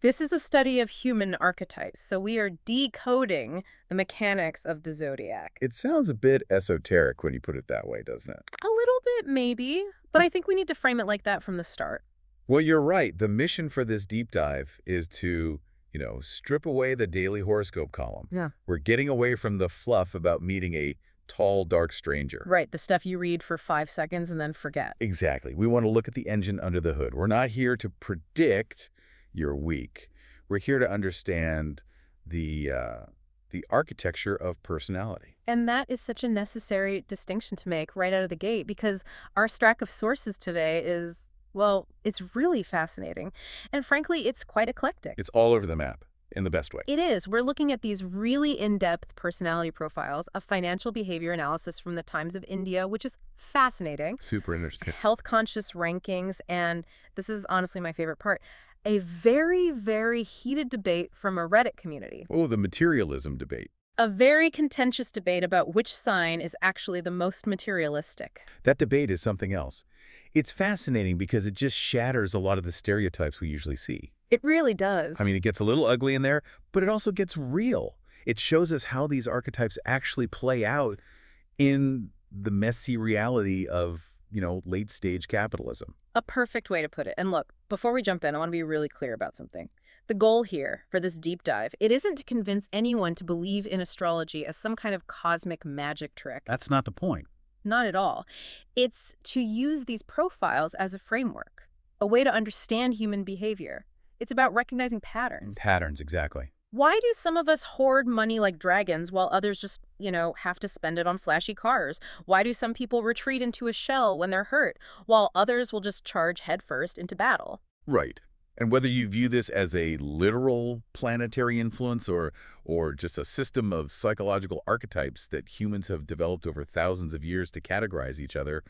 This is a study of human archetypes, so we are decoding the mechanics of the zodiac. It sounds a bit esoteric when you put it that way, doesn't it? A little bit, maybe, but I think we need to frame it like that from the start. Well, you're right. The mission for this deep dive is to, strip away the daily horoscope column. Yeah. We're getting away from the fluff about meeting a tall, dark stranger. Right, the stuff you read for 5 seconds and then forget. Exactly. We want to look at the engine under the hood. We're not here to predict your week. We're here to understand the architecture of personality. And that is such a necessary distinction to make right out of the gate, because our stack of sources today is, well, it's really fascinating. And frankly, it's quite eclectic. It's all over the map in the best way. It is. We're looking at these really in-depth personality profiles, a financial behavior analysis from the Times of India, which is fascinating, Super interesting. health-conscious rankings, and this is honestly my favorite part, a very, very heated debate from a Reddit community. Oh, the materialism debate. A very contentious debate about which sign is actually the most materialistic. That debate is something else. It's fascinating because it just shatters a lot of the stereotypes we usually see. It really does. I mean, it gets a little ugly in there, but it also gets real. It shows us how these archetypes actually play out in the messy reality of, late-stage capitalism. A perfect way to put it. And look, before we jump in, I want to be really clear about something. The goal here for this deep dive, it isn't to convince anyone to believe in astrology as some kind of cosmic magic trick. That's not the point. Not at all. It's to use these profiles as a framework, a way to understand human behavior. It's about recognizing patterns. Patterns, exactly. Why do some of us hoard money like dragons while others just, have to spend it on flashy cars? Why do some people retreat into a shell when they're hurt, while others will just charge headfirst into battle? Right. And whether you view this as a literal planetary influence or just a system of psychological archetypes that humans have developed over thousands of years to categorize each other,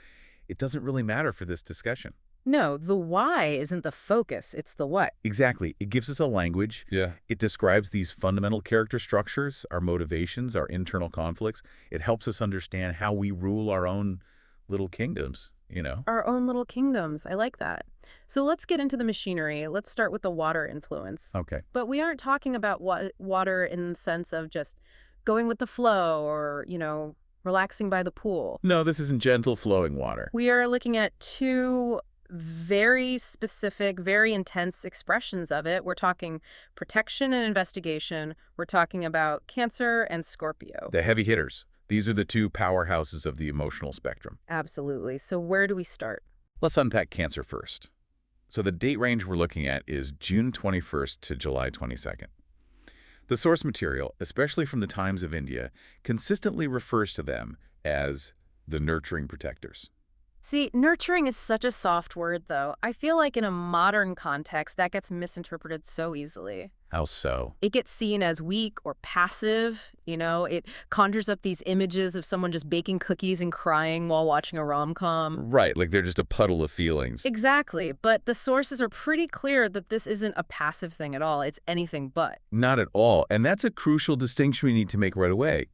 it doesn't really matter for this discussion. No, the why isn't the focus, it's the what. Exactly. It gives us a language. Yeah. It describes these fundamental character structures, our motivations, our internal conflicts. It helps us understand how we rule our own little kingdoms, Our own little kingdoms. I like that. So let's get into the machinery. Let's start with the water influence. Okay. But we aren't talking about water in the sense of just going with the flow or, relaxing by the pool. No, this isn't gentle flowing water. We are looking at two very specific, very intense expressions of it. We're talking protection and investigation. We're talking about Cancer and Scorpio. The heavy hitters. These are the two powerhouses of the emotional spectrum. Absolutely. So where do we start? Let's unpack Cancer first. So the date range we're looking at is June 21st to July 22nd. The source material, especially from the Times of India, consistently refers to them as the nurturing protectors. See, nurturing is such a soft word, though. I feel like in a modern context, that gets misinterpreted so easily. How so? It gets seen as weak or passive, It conjures up these images of someone just baking cookies and crying while watching a rom-com. Right, like they're just a puddle of feelings. Exactly, but the sources are pretty clear that this isn't a passive thing at all. It's anything but. Not at all, and that's a crucial distinction we need to make right away.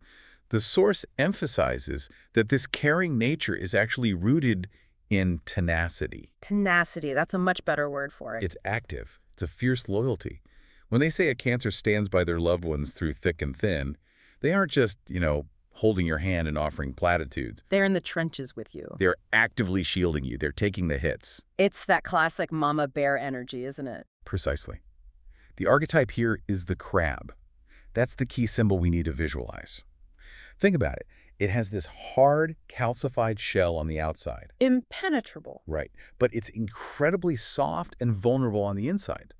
The source emphasizes that this caring nature is actually rooted in tenacity. Tenacity, that's a much better word for it. It's active. It's a fierce loyalty. When they say a Cancer stands by their loved ones through thick and thin, they aren't just, holding your hand and offering platitudes. They're in the trenches with you. They're actively shielding you. They're taking the hits. It's that classic mama bear energy, isn't it? Precisely. The archetype here is the crab. That's the key symbol we need to visualize. Think about it. It has this hard, calcified shell on the outside. Impenetrable. Right. But it's incredibly soft and vulnerable on the inside.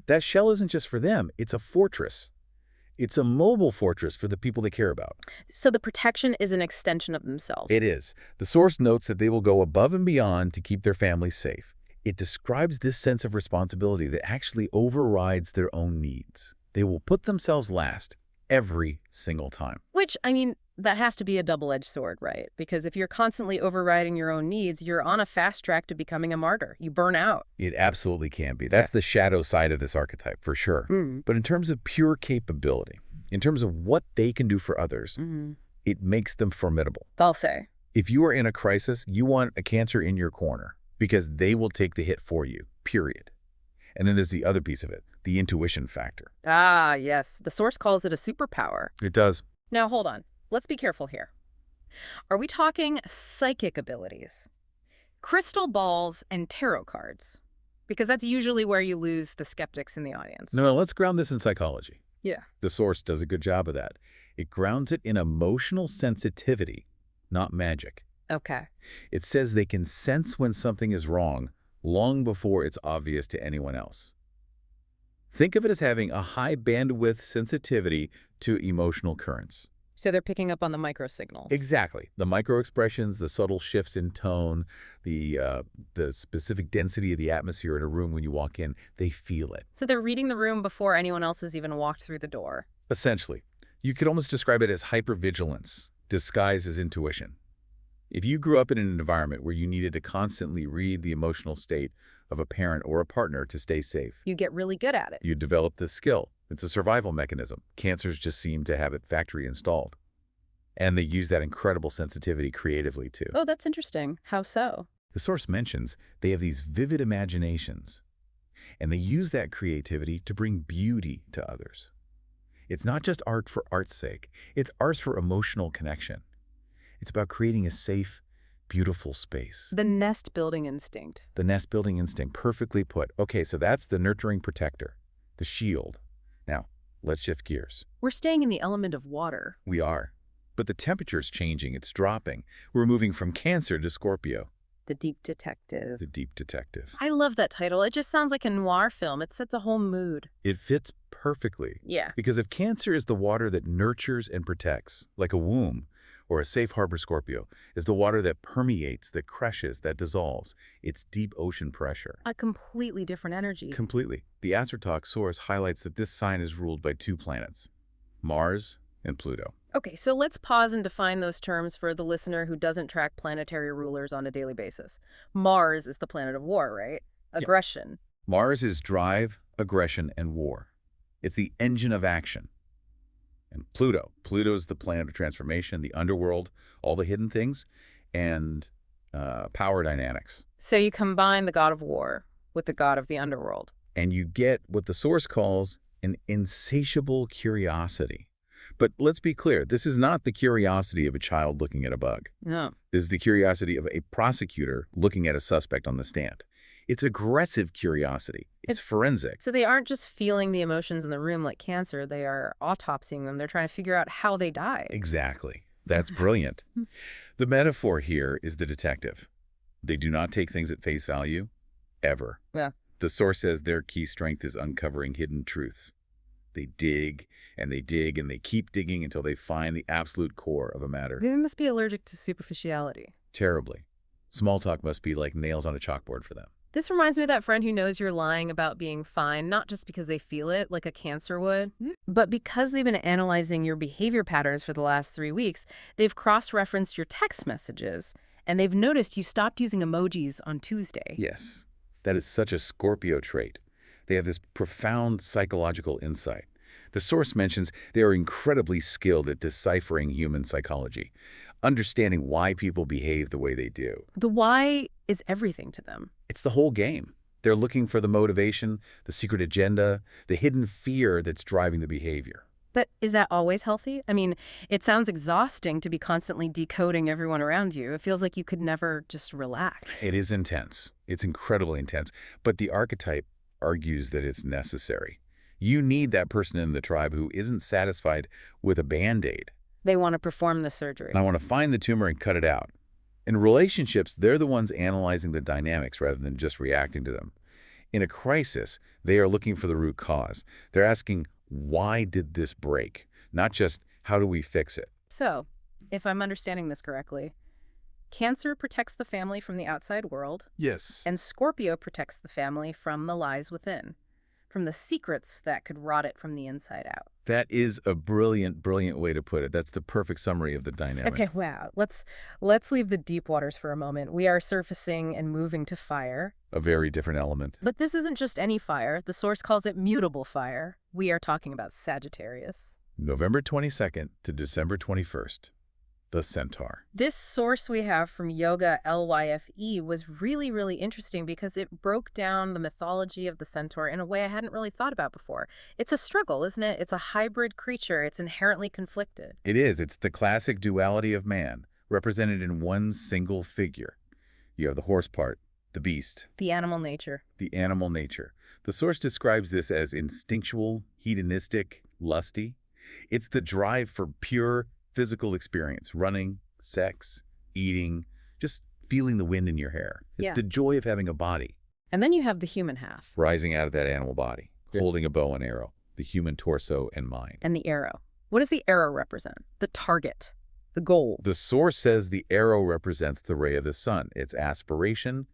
That shell isn't just for them. It's a fortress. It's a mobile fortress for the people they care about. So the protection is an extension of themselves. It is. The source notes that they will go above and beyond to keep their families safe. It describes this sense of responsibility that actually overrides their own needs. They will put themselves last every single time. Which, that has to be a double-edged sword, right? Because if you're constantly overriding your own needs, you're on a fast track to becoming a martyr. You burn out. It absolutely can be. That's the shadow side of this archetype, for sure. But in terms of pure capability, in terms of what they can do for others, it makes them formidable. They'll say. If you are in a crisis, you want a Cancer in your corner because they will take the hit for you, period. And then there's the other piece of it, the intuition factor. Ah, yes. The source calls it a superpower. It does. Now, hold on. Let's be careful here. Are we talking psychic abilities, crystal balls, and tarot cards? Because that's usually where you lose the skeptics in the audience. No, let's ground this in psychology. Yeah. The source does a good job of that. It grounds it in emotional sensitivity, not magic. Okay. It says they can sense when something is wrong long before it's obvious to anyone else. Think of it as having a high bandwidth sensitivity to emotional currents. So they're picking up on the micro signals. Exactly. The micro expressions, the subtle shifts in tone, the specific density of the atmosphere in a room when you walk in, they feel it. So they're reading the room before anyone else has even walked through the door. Essentially, you could almost describe it as hypervigilance, disguised as intuition. If you grew up in an environment where you needed to constantly read the emotional state of a parent or a partner to stay safe, You get really good at it. you develop this skill. It's a survival mechanism. Cancers just seem to have it factory installed. And they use that incredible sensitivity creatively, too. Oh, that's interesting. How so? The source mentions they have these vivid imaginations, and they use that creativity to bring beauty to others. It's not just art for art's sake. It's art for emotional connection. It's about creating a safe, beautiful space. The nest building instinct. The nest building instinct, perfectly put. Okay, so that's the nurturing protector, the shield. Now, let's shift gears. We're staying in the element of water. We are. But the temperature's changing. It's dropping. We're moving from Cancer to Scorpio. The deep detective. The deep detective. I love that title. It just sounds like a noir film. It sets a whole mood. It fits perfectly. Yeah. Because if Cancer is the water that nurtures and protects, like a womb, or a safe harbor, Scorpio is the water that permeates, that crushes, that dissolves. It's deep ocean pressure. A completely different energy. Completely. The Astrotalk source highlights that this sign is ruled by two planets, Mars and Pluto. Okay, so let's pause and define those terms for the listener who doesn't track planetary rulers on a daily basis. Mars is the planet of war, right? Aggression. Mars is drive, aggression, and war. It's the engine of action. And Pluto's the planet of transformation, the underworld, all the hidden things, and power dynamics. So you combine the god of war with the god of the underworld. And you get what the source calls an insatiable curiosity. But let's be clear, this is not the curiosity of a child looking at a bug. No. This is the curiosity of a prosecutor looking at a suspect on the stand. It's aggressive curiosity. It's forensic. So they aren't just feeling the emotions in the room like Cancer. They are autopsying them. They're trying to figure out how they died. Exactly. That's brilliant. The metaphor here is the detective. They do not take things at face value, ever. Yeah. The source says their key strength is uncovering hidden truths. They dig, and they dig, and they keep digging until they find the absolute core of a matter. They must be allergic to superficiality. Terribly. Small talk must be like nails on a chalkboard for them. This reminds me of that friend who knows you're lying about being fine, not just because they feel it, like a Cancer would, but because they've been analyzing your behavior patterns for the last 3 weeks. They've cross-referenced your text messages, and they've noticed you stopped using emojis on Tuesday. Yes, that is such a Scorpio trait. They have this profound psychological insight. The source mentions they are incredibly skilled at deciphering human psychology, understanding why people behave the way they do. The why is everything to them. It's the whole game. They're looking for the motivation, the secret agenda, the hidden fear that's driving the behavior. But is that always healthy? I mean, it sounds exhausting to be constantly decoding everyone around you. It feels like you could never just relax. It is intense. It's incredibly intense. But the archetype argues that it's necessary. You need that person in the tribe who isn't satisfied with a Band-Aid. They want to perform the surgery. I want to find the tumor and cut it out. In relationships, they're the ones analyzing the dynamics rather than just reacting to them. In a crisis, they are looking for the root cause. They're asking, why did this break? Not just, how do we fix it? So, if I'm understanding this correctly, Cancer protects the family from the outside world, Yes. and Scorpio protects the family from the lies within, from the secrets that could rot it from the inside out. That is a brilliant, brilliant way to put it. That's the perfect summary of the dynamic. Okay, wow. Let's leave the deep waters for a moment. We are surfacing and moving to fire. A very different element. But this isn't just any fire. The source calls it mutable fire. We are talking about Sagittarius. November 22nd to December 21st. the centaur. This source we have from Yoga LYFE was really, really interesting because it broke down the mythology of the centaur in a way I hadn't really thought about before. It's a struggle, isn't it? It's a hybrid creature. It's inherently conflicted. It is. It's the classic duality of man, represented in one single figure. You have the horse part, the beast, The animal nature. the animal nature. The source describes this as instinctual, hedonistic, lusty. It's the drive for pure physical experience, running, sex, eating, just feeling the wind in your hair. It's Yeah. the joy of having a body, And then you have the human half rising out of that animal body, holding a bow and arrow, the human torso and mind. and the arrow. What does the arrow represent? The target, the goal. The source says the arrow represents the ray of the sun. It's aspiration.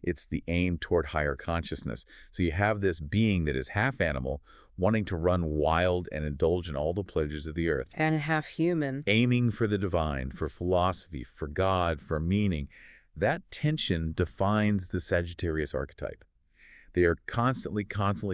It's the aim toward higher consciousness. So you have this being that is half animal, wanting to run wild and indulge in all the pleasures of the earth, And half human. aiming for the divine, for philosophy, for God, for meaning. That tension defines the Sagittarius archetype. They are constantly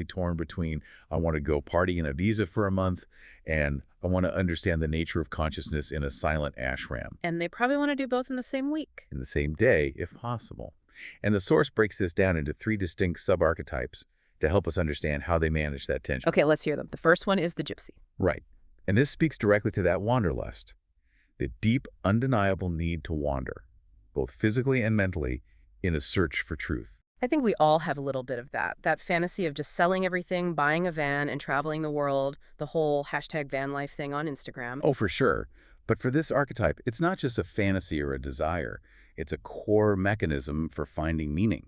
torn between, I want to go party in Ibiza for a month, and I want to understand the nature of consciousness in a silent ashram And they probably want to do both in the same week. in the same day, if possible. And the source breaks this down into 3 distinct sub-archetypes to help us understand how they manage that tension. Okay, let's hear them. The first one is the gypsy. Right. And this speaks directly to that wanderlust, the deep, undeniable need to wander, both physically and mentally, in a search for truth. I think we all have a little bit of that fantasy of just selling everything, buying a van, and traveling the world, the whole hashtag van life thing on Instagram. Oh, for sure. But for this archetype, it's not just a fantasy or a desire. It's a core mechanism for finding meaning.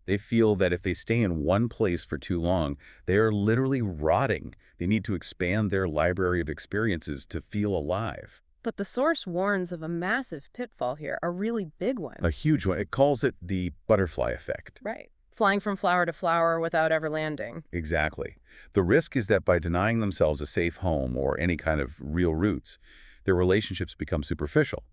They feel that if they stay in one place for too long, they are literally rotting. They need to expand their library of experiences to feel alive. But the source warns of a massive pitfall here, a really big one. A huge one. It calls it the butterfly effect. Right. Flying from flower to flower without ever landing. Exactly. The risk is that by denying themselves a safe home or any kind of real roots, their relationships become superficial.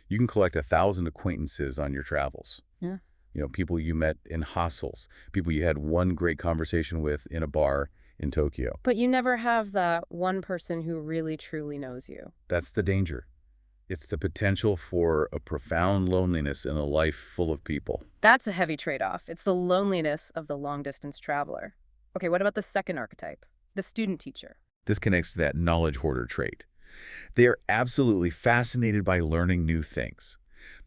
You can collect 1,000 acquaintances on your travels. Yeah. You know, people you met in hostels, people you had one great conversation with in a bar in Tokyo. But you never have that one person who really truly knows you. That's the danger. It's the potential for a profound loneliness in a life full of people. That's a heavy trade-off. It's the loneliness of the long-distance traveler. Okay, what about the second archetype? The student teacher. This connects to that knowledge hoarder trait. They are absolutely fascinated by learning new things.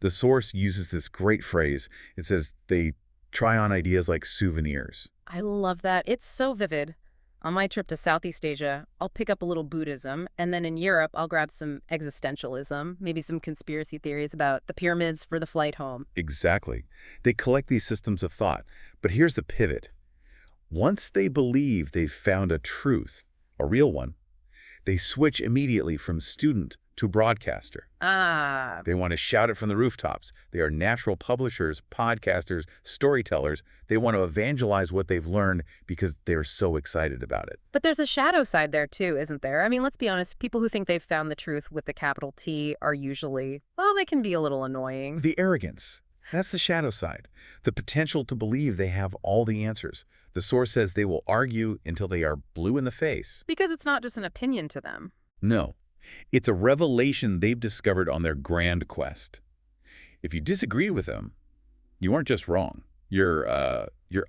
The source uses this great phrase. It says they try on ideas like souvenirs. I love that. It's so vivid. On my trip to Southeast Asia, I'll pick up a little Buddhism, and then in Europe, I'll grab some existentialism, maybe some conspiracy theories about the pyramids for the flight home. Exactly. They collect these systems of thought. But here's the pivot. Once they believe they've found a truth, a real one, they switch immediately from student to broadcaster. Ah, They want to shout it from the rooftops. They are natural publishers, podcasters, storytellers. They want to evangelize what they've learned because they're so excited about it. but there's a shadow side there too, isn't there? I mean, let's be honest, people who think they've found the truth with the capital T are usually, well, they can be a little annoying. The arrogance. That's the shadow side. The potential to believe they have all the answers. The source says they will argue until they are blue in the face. Because it's not just an opinion to them. No. It's a revelation they've discovered on their grand quest. If you disagree with them, you aren't just wrong. You're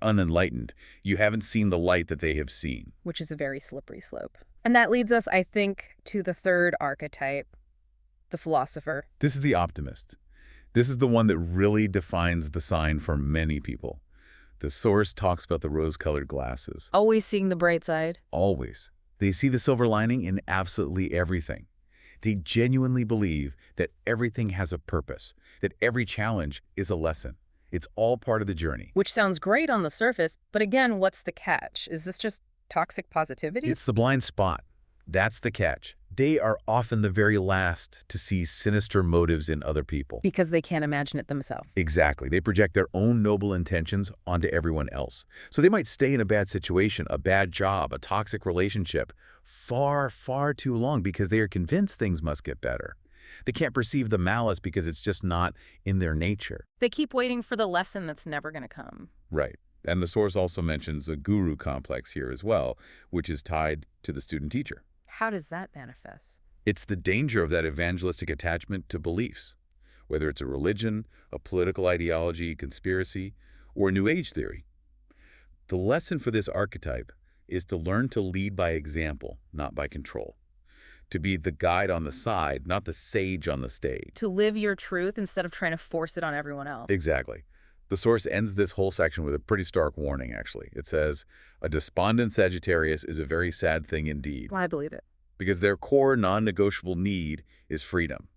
unenlightened. You haven't seen the light that they have seen. Which is a very slippery slope. And that leads us, I think, to the third archetype, the philosopher. This is the optimist. This is the one that really defines the sign for many people. The source talks about the rose-colored glasses. Always seeing the bright side. Always. They see the silver lining in absolutely everything. They genuinely believe that everything has a purpose, that every challenge is a lesson. It's all part of the journey. Which sounds great on the surface, but again, what's the catch? Is this just toxic positivity? It's the blind spot. That's the catch. They are often the very last to see sinister motives in other people. Because they can't imagine it themselves. Exactly. They project their own noble intentions onto everyone else. So they might stay in a bad situation, a bad job, a toxic relationship, far, far too long because they are convinced things must get better. They can't perceive the malice because it's just not in their nature. They keep waiting for the lesson that's never going to come. Right. And the source also mentions a guru complex here as well, which is tied to the student-teacher. How does that manifest? It's the danger of that evangelistic attachment to beliefs, whether it's a religion, a political ideology, conspiracy, or a New Age theory. The lesson for this archetype is to learn to lead by example, not by control. To be the guide on the side, not the sage on the stage. To live your truth instead of trying to force it on everyone else. Exactly. The source ends this whole section with a pretty stark warning, actually. It says, a despondent Sagittarius is a very sad thing indeed. I believe it. Because their core non-negotiable need is freedom.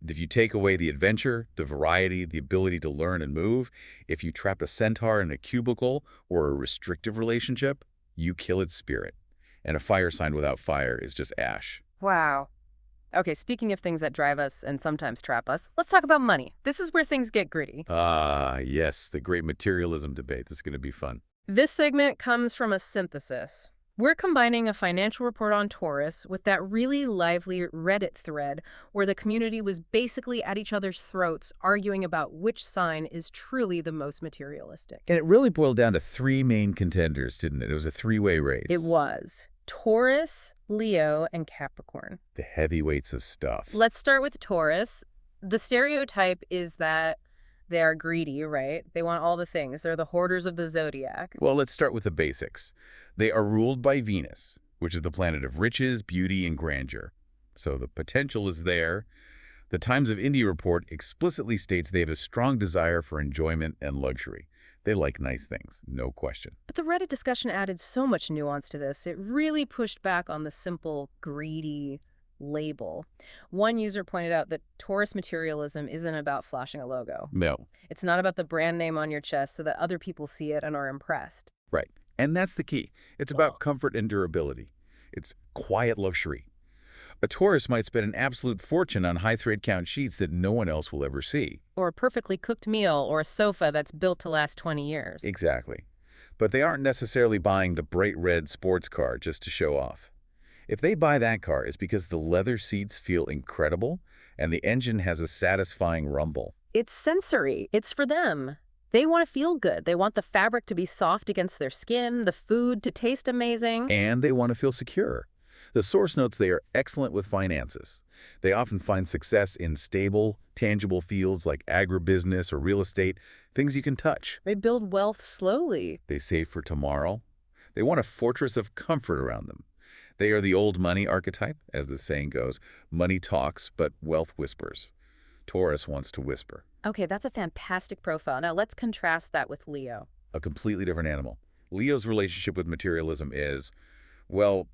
If you take away the adventure, the variety, the ability to learn and move, if you trap a centaur in a cubicle or a restrictive relationship, you kill its spirit. And a fire sign without fire is just ash. Wow. Okay, speaking of things that drive us and sometimes trap us, let's talk about money. This is where things get gritty. Ah, yes, the great materialism debate. This is going to be fun. This segment comes from a synthesis. We're combining a financial report on Taurus with that really lively Reddit thread where the community was basically at each other's throats arguing about which sign is truly the most materialistic. And it really boiled down to three main contenders, didn't it? It was a three-way race. It was. Taurus, Leo, and Capricorn. The heavyweights of stuff. Let's start with Taurus. The stereotype is that they are greedy, right? They want all the things. They're the hoarders of the Zodiac. Well, let's start with the basics. They are ruled by Venus, which is the planet of riches, beauty, and grandeur. So the potential is there. The Times of India report explicitly states they have a strong desire for enjoyment and luxury. They like nice things, no question. But the Reddit discussion added so much nuance to this. It really pushed back on the simple greedy label. One user pointed out that Taurus materialism isn't about flashing a logo. No. It's not about the brand name on your chest so that other people see it and are impressed. Right. And that's the key. It's about comfort and durability. It's quiet luxury. A Taurus might spend an absolute fortune on high thread count sheets that no one else will ever see. Or a perfectly cooked meal or a sofa that's built to last 20 years. Exactly. But they aren't necessarily buying the bright red sports car just to show off. If they buy that car, it's because the leather seats feel incredible and the engine has a satisfying rumble. It's sensory. It's for them. They want to feel good. They want the fabric to be soft against their skin, the food to taste amazing. And they want to feel secure. The source notes they are excellent with finances. They often find success in stable, tangible fields like agribusiness or real estate, things you can touch. They build wealth slowly. They save for tomorrow. They want a fortress of comfort around them. They are the old money archetype, as the saying goes. Money talks, but wealth whispers. Taurus wants to whisper. Okay, that's a fantastic profile. Now let's contrast that with Leo. A completely different animal. Leo's relationship with materialism is, well,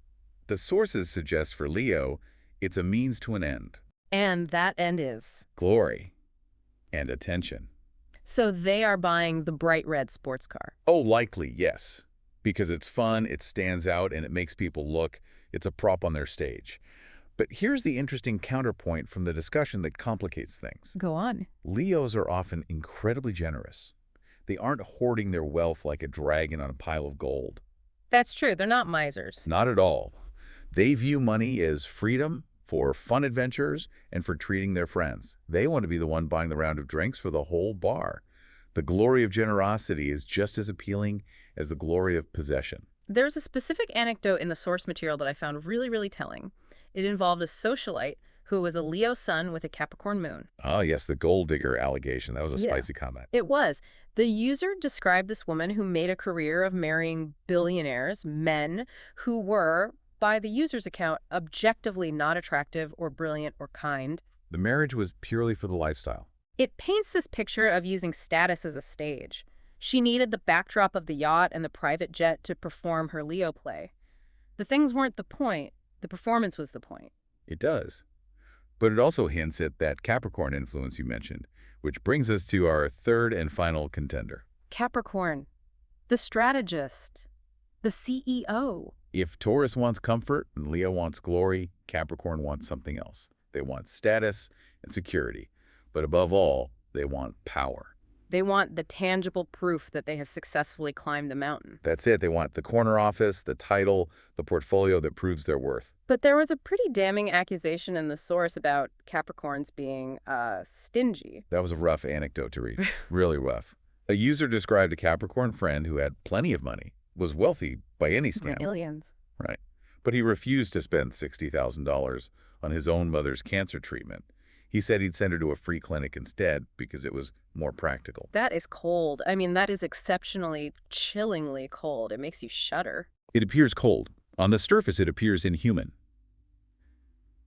the sources suggest for Leo, it's a means to an end. And that end is? Glory and attention. So they are buying the bright red sports car. Oh, likely, yes. Because it's fun, it stands out, and it makes people look. It's a prop on their stage. But here's the interesting counterpoint from the discussion that complicates things. Go on. Leos are often incredibly generous. They aren't hoarding their wealth like a dragon on a pile of gold. That's true. They're not misers. Not at all. They view money as freedom for fun adventures and for treating their friends. They want to be the one buying the round of drinks for the whole bar. The glory of generosity is just as appealing as the glory of possession. There's a specific anecdote in the source material that I found really, really telling. It involved a socialite who was a Leo sun with a Capricorn moon. Oh, yes, the gold digger allegation. That was a spicy comment. It was. The user described this woman who made a career of marrying billionaires, men who were, by the user's account, objectively not attractive or brilliant or kind. The marriage was purely for the lifestyle. It paints this picture of using status as a stage. She needed the backdrop of the yacht and the private jet to perform her Leo play. The things weren't the point. The performance was the point. It does. But it also hints at that Capricorn influence you mentioned, which brings us to our third and final contender. Capricorn, the strategist, the CEO. If Taurus wants comfort and Leo wants glory, Capricorn wants something else. They want status and security. But above all, they want power. They want the tangible proof that they have successfully climbed the mountain. That's it. They want the corner office, the title, the portfolio that proves their worth. But there was a pretty damning accusation in the source about Capricorns being stingy. That was a rough anecdote to read. Really rough. A user described a Capricorn friend who had plenty of money, was wealthy by any standard. Millions. Right. But he refused to spend $60,000 on his own mother's cancer treatment. He said he'd send her to a free clinic instead because it was more practical. That is cold. I mean, that is exceptionally, chillingly cold. It makes you shudder. It appears cold. On the surface, it appears inhuman.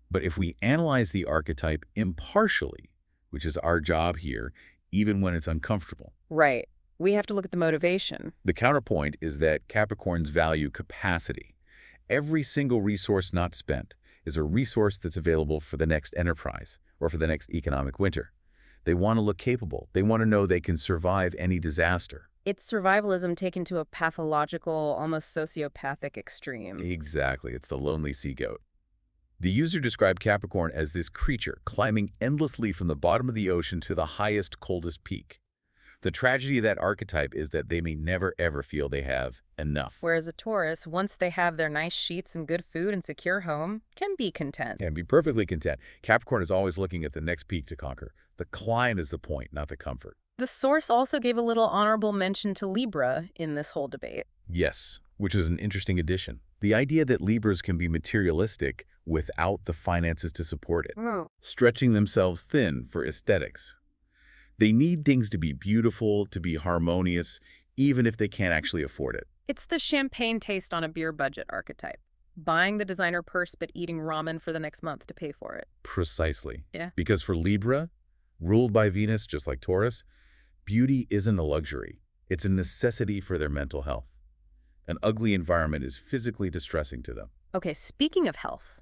But if we analyze the archetype impartially, which is our job here, even when it's uncomfortable, Right. We have to look at the motivation. the counterpoint is that Capricorns value capacity. Every single resource not spent is a resource that's available for the next enterprise or for the next economic winter. They want to look capable. They want to know they can survive any disaster. It's survivalism taken to a pathological, almost sociopathic extreme. Exactly. It's the lonely sea goat. The user described Capricorn as this creature climbing endlessly from the bottom of the ocean to the highest, coldest peak. The tragedy of that archetype is that they may never, ever feel they have enough. Whereas a Taurus, once they have their nice sheets and good food and secure home, can be content. And be perfectly content. Capricorn is always looking at the next peak to conquer. The climb is the point, not the comfort. The source also gave a little honorable mention to Libra in this whole debate. Yes, which is an interesting addition. The idea that Libras can be materialistic without the finances to support it, stretching themselves thin for aesthetics. They need things to be beautiful, to be harmonious, even if they can't actually afford it. It's the champagne taste on a beer budget archetype. Buying the designer purse but eating ramen for the next month to pay for it. Precisely. Yeah. Because for Libra, ruled by Venus just like Taurus, beauty isn't a luxury. It's a necessity for their mental health. An ugly environment is physically distressing to them. Okay, speaking of health,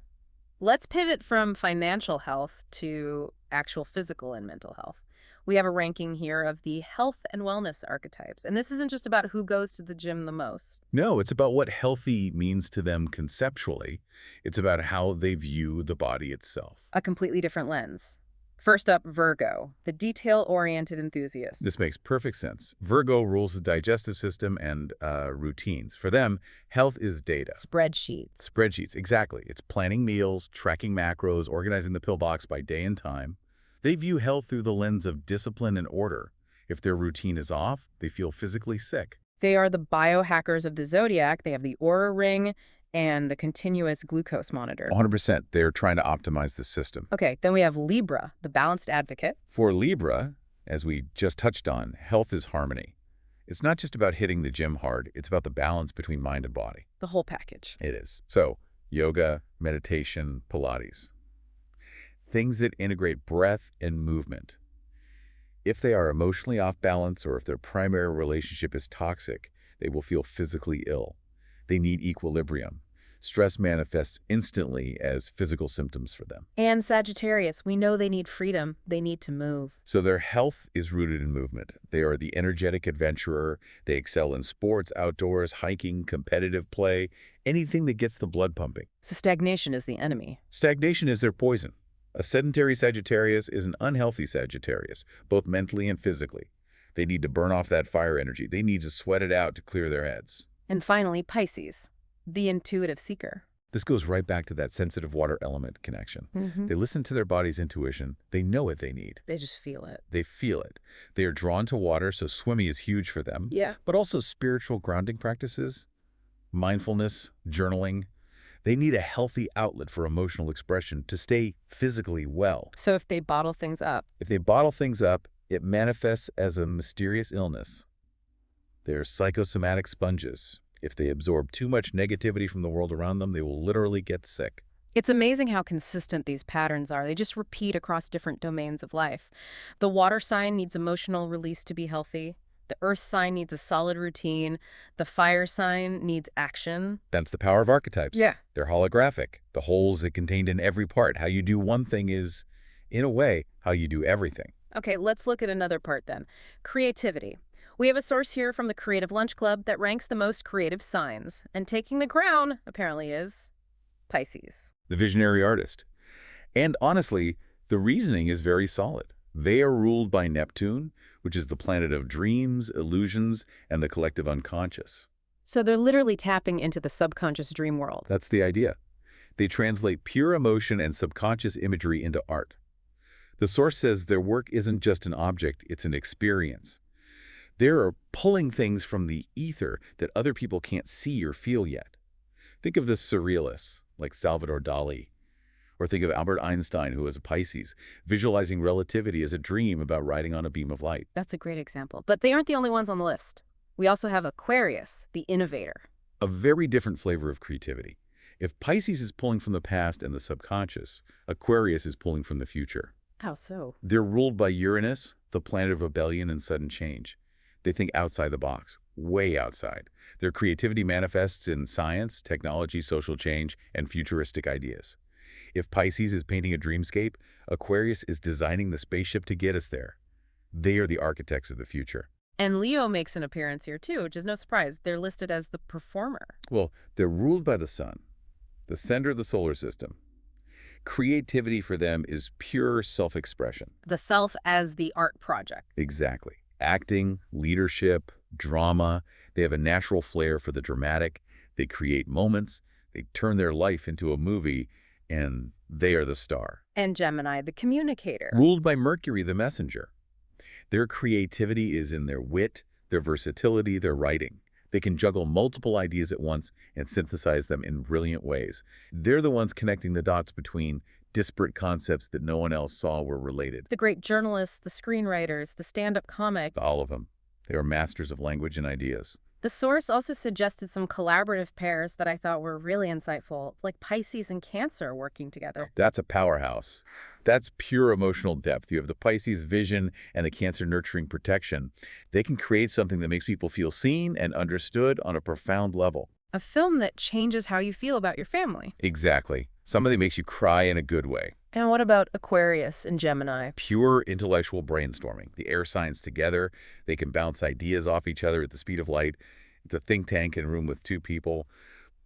let's pivot from financial health to actual physical and mental health. We have a ranking here of the health and wellness archetypes. And this isn't just about who goes to the gym the most. No, it's about what healthy means to them conceptually. It's about how they view the body itself. A completely different lens. First up, Virgo, the detail-oriented enthusiast. This makes perfect sense. Virgo rules the digestive system and routines. For them, health is data. Spreadsheets. Spreadsheets, exactly. It's planning meals, tracking macros, organizing the pillbox by day and time. They view health through the lens of discipline and order. If their routine is off, they feel physically sick. They are the biohackers of the Zodiac. They have the Aura Ring and the continuous glucose monitor. 100%. They're trying to optimize the system. Okay, then we have Libra, the balanced advocate. For Libra, as we just touched on, health is harmony. It's not just about hitting the gym hard. It's about the balance between mind and body. The whole package. It is. So, yoga, meditation, Pilates. Things that integrate breath and movement. If they are emotionally off balance or if their primary relationship is toxic, they will feel physically ill. They need equilibrium. Stress manifests instantly as physical symptoms for them. And Sagittarius, we know they need freedom. They need to move. So their health is rooted in movement. They are the energetic adventurer. They excel in sports, outdoors, hiking, competitive play, anything that gets the blood pumping. So stagnation is the enemy. Stagnation is their poison. A sedentary Sagittarius is an unhealthy Sagittarius, both mentally and physically. They need to burn off that fire energy. They need to sweat it out to clear their heads. And finally, Pisces, the intuitive seeker. This goes right back to that sensitive water element connection. They listen to their body's intuition. They know what they need. They just feel it. They feel it. They are drawn to water, so swimming is huge for them. Yeah. But also spiritual grounding practices, mindfulness, journaling. They need a healthy outlet for emotional expression to stay physically well. So if they bottle things up. If they bottle things up, it manifests as a mysterious illness. They're psychosomatic sponges. If they absorb too much negativity from the world around them, they will literally get sick. It's amazing how consistent these patterns are. They just repeat across different domains of life. The water sign needs emotional release to be healthy. The earth sign needs a solid routine. The fire sign needs action. That's the power of archetypes. Yeah. They're holographic. The wholes are contained in every part. How you do one thing is, in a way, how you do everything. Okay, let's look at another part then. Creativity. We have a source here from the Creative Lunch Club that ranks the most creative signs. And taking the crown, apparently, is Pisces. The visionary artist. And honestly, the reasoning is very solid. They are ruled by Neptune, which is the planet of dreams, illusions, and the collective unconscious. So they're literally tapping into the subconscious dream world. That's the idea. They translate pure emotion and subconscious imagery into art. The source says their work isn't just an object, it's an experience. They're pulling things from the ether that other people can't see or feel yet. Think of the surrealists, like Salvador Dali, or think of Albert Einstein, who was a Pisces, visualizing relativity as a dream about riding on a beam of light. That's a great example. But they aren't the only ones on the list. We also have Aquarius, the innovator. A very different flavor of creativity. If Pisces is pulling from the past and the subconscious, Aquarius is pulling from the future. How so? They're ruled by Uranus, the planet of rebellion and sudden change. They think outside the box, way outside. Their creativity manifests in science, technology, social change, and futuristic ideas. If Pisces is painting a dreamscape, Aquarius is designing the spaceship to get us there. They are the architects of the future. And Leo makes an appearance here too, which is no surprise. They're listed as the performer. Well, they're ruled by the sun, the center of the solar system. Creativity for them is pure self-expression. The self as the art project. Exactly. Acting, leadership, drama. They have a natural flair for the dramatic. They create moments. They turn their life into a movie, and they are the star. And Gemini, the communicator. Ruled by Mercury, the messenger. Their creativity is in their wit, their versatility, their writing. They can juggle multiple ideas at once and synthesize them in brilliant ways. They're the ones connecting the dots between disparate concepts that no one else saw were related. The great journalists, the screenwriters, the stand-up comic. All of them. They are masters of language and ideas. The source also suggested some collaborative pairs that I thought were really insightful, like Pisces and Cancer working together. That's a powerhouse. That's pure emotional depth. You have the Pisces vision and the Cancer nurturing protection. They can create something that makes people feel seen and understood on a profound level. A film that changes how you feel about your family. Exactly. Something that makes you cry in a good way. And what about Aquarius and Gemini? Pure intellectual brainstorming. The air signs together. They can bounce ideas off each other at the speed of light. It's a think tank in a room with two people.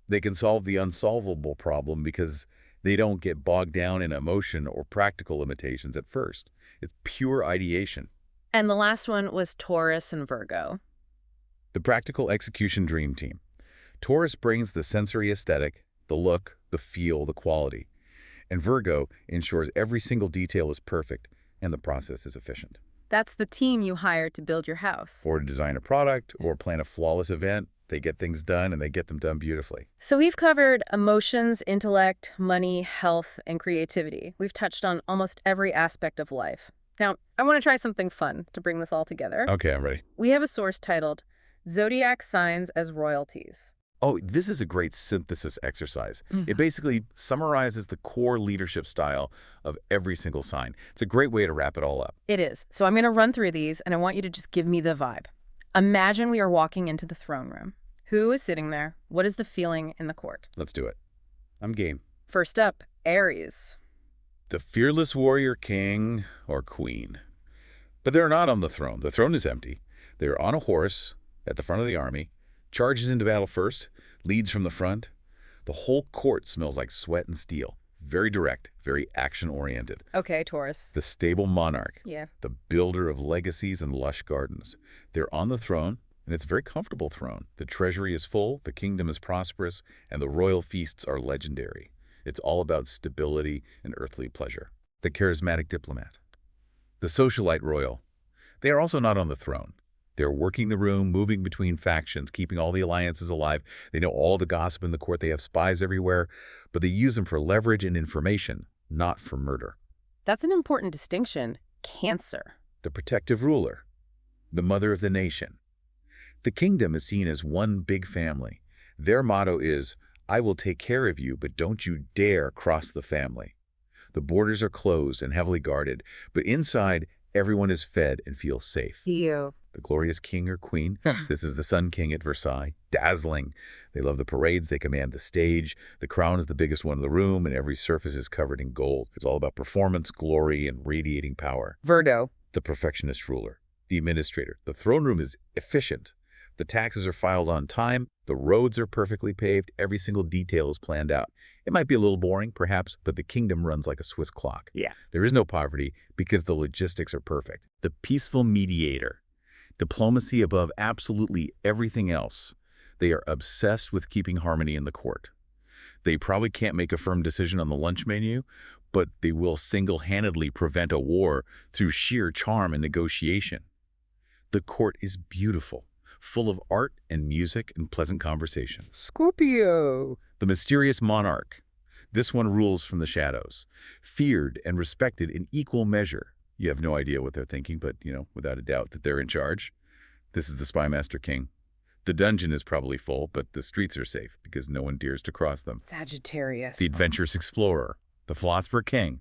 They can solve the unsolvable problem because they don't get bogged down in emotion or practical limitations at first. It's pure ideation. And the last one was Taurus and Virgo. The practical execution dream team. Taurus brings the sensory aesthetic, the look, the feel, the quality. And Virgo ensures every single detail is perfect and the process is efficient. That's the team you hire to build your house. Or to design a product or plan a flawless event. They get things done and they get them done beautifully. So we've covered emotions, intellect, money, health, and creativity. We've touched on almost every aspect of life. Now, I want to try something fun to bring this all together. Okay, I'm ready. We have a source titled Zodiac Signs as Royalties. Oh, this is a great synthesis exercise. It basically summarizes the core leadership style of every single sign. It's a great way to wrap it all up. It is. So I'm going to run through these, and I want you to just give me the vibe. Imagine we are walking into the throne room. Who is sitting there? What is the feeling in the court? Let's do it. I'm game. First up, Aries. The fearless warrior king or queen. But they're not on the throne. The throne is empty. They're on a horse at the front of the army, charges into battle first, leads from the front. The whole court smells like sweat and steel. Very direct, very action-oriented. Okay, Taurus. The stable monarch. Yeah. The builder of legacies and lush gardens. They're on the throne, and it's a very comfortable throne. The treasury is full, the kingdom is prosperous, and the royal feasts are legendary. It's all about stability and earthly pleasure. The charismatic diplomat. The socialite royal. They are also not on the throne. They're working the room, moving between factions, keeping all the alliances alive. They know all the gossip in the court. They have spies everywhere, but they use them for leverage and information, not for murder. That's an important distinction. Cancer. The protective ruler. The mother of the nation. The kingdom is seen as one big family. Their motto is, I will take care of you, but don't you dare cross the family. The borders are closed and heavily guarded, but inside, everyone is fed and feels safe. You. The glorious king or queen. This is the Sun King at Versailles. Dazzling. They love the parades. They command the stage. The crown is the biggest one in the room, and every surface is covered in gold. It's all about performance, glory, and radiating power. Virgo. The perfectionist ruler. The administrator. The throne room is efficient. The taxes are filed on time. The roads are perfectly paved. Every single detail is planned out. It might be a little boring, perhaps, but the kingdom runs like a Swiss clock. Yeah. There is no poverty because the logistics are perfect. The peaceful mediator. Diplomacy above absolutely everything else. They are obsessed with keeping harmony in the court. They probably can't make a firm decision on the lunch menu, but they will single-handedly prevent a war through sheer charm and negotiation. The court is beautiful, full of art and music and pleasant conversation. Scorpio. The mysterious monarch. This one rules from the shadows, feared and respected in equal measure. You have no idea what they're thinking, but, without a doubt that they're in charge. This is the Spy Master King. The dungeon is probably full, but the streets are safe because no one dares to cross them. Sagittarius. The adventurous explorer, the philosopher king.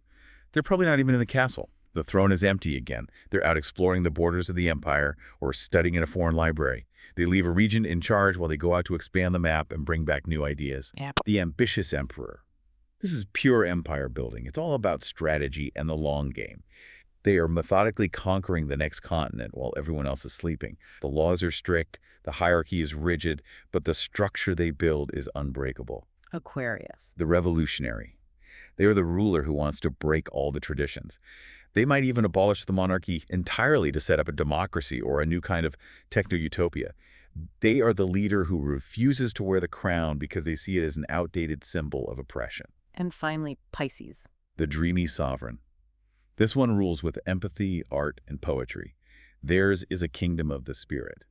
They're probably not even in the castle. The throne is empty again. They're out exploring the borders of the empire or studying in a foreign library. They leave a regent in charge while they go out to expand the map and bring back new ideas. Yep. The ambitious emperor. This is pure empire building. It's all about strategy and the long game. They are methodically conquering the next continent while everyone else is sleeping. The laws are strict, the hierarchy is rigid, but the structure they build is unbreakable. Aquarius. The revolutionary. They are the ruler who wants to break all the traditions. They might even abolish the monarchy entirely to set up a democracy or a new kind of techno-utopia. They are the leader who refuses to wear the crown because they see it as an outdated symbol of oppression. And finally, Pisces. The dreamy sovereign. This one rules with empathy, art, and poetry. Theirs is a kingdom of the spirit.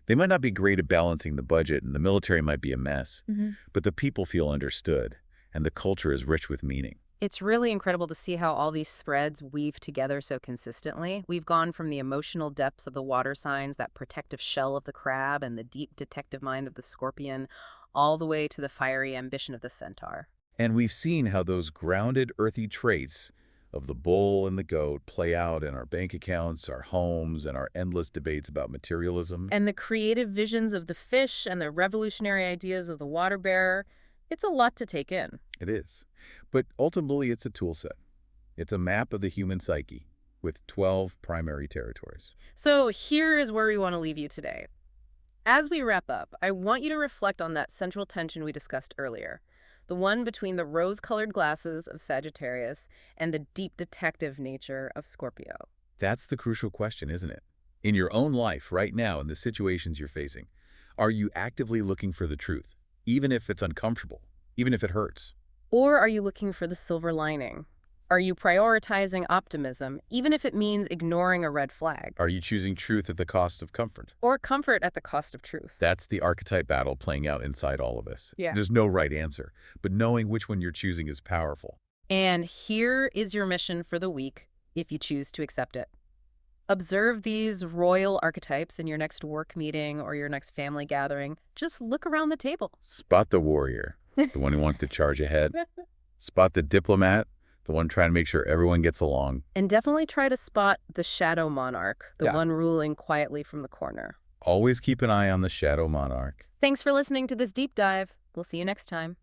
They might not be great at balancing the budget, and the military might be a mess, but the people feel understood, and the culture is rich with meaning. It's really incredible to see how all these threads weave together so consistently. We've gone from the emotional depths of the water signs, that protective shell of the crab, and the deep detective mind of the scorpion, all the way to the fiery ambition of the centaur. And we've seen how those grounded, earthy traits of the bull and the goat play out in our bank accounts, our homes, and our endless debates about materialism. And the creative visions of the fish and the revolutionary ideas of the water bearer. It's a lot to take in. It is. But ultimately, it's a tool set. It's a map of the human psyche with 12 primary territories. So here is where we want to leave you today. As we wrap up, I want you to reflect on that central tension we discussed earlier. The one between the rose-colored glasses of Sagittarius and the deep detective nature of Scorpio. That's the crucial question, isn't it? In your own life right now, in the situations you're facing, are you actively looking for the truth, even if it's uncomfortable, even if it hurts? Or are you looking for the silver lining? Are you prioritizing optimism, even if it means ignoring a red flag? Are you choosing truth at the cost of comfort? Or comfort at the cost of truth? That's the archetype battle playing out inside all of us. Yeah. There's no right answer, but knowing which one you're choosing is powerful. And here is your mission for the week, if you choose to accept it. Observe these royal archetypes in your next work meeting or your next family gathering. Just look around the table. Spot the warrior, the one who wants to charge ahead. Spot the diplomat, the one trying to make sure everyone gets along. And definitely try to spot the shadow monarch, the Yeah. one ruling quietly from the corner. Always keep an eye on the shadow monarch. Thanks for listening to this deep dive. We'll see you next time.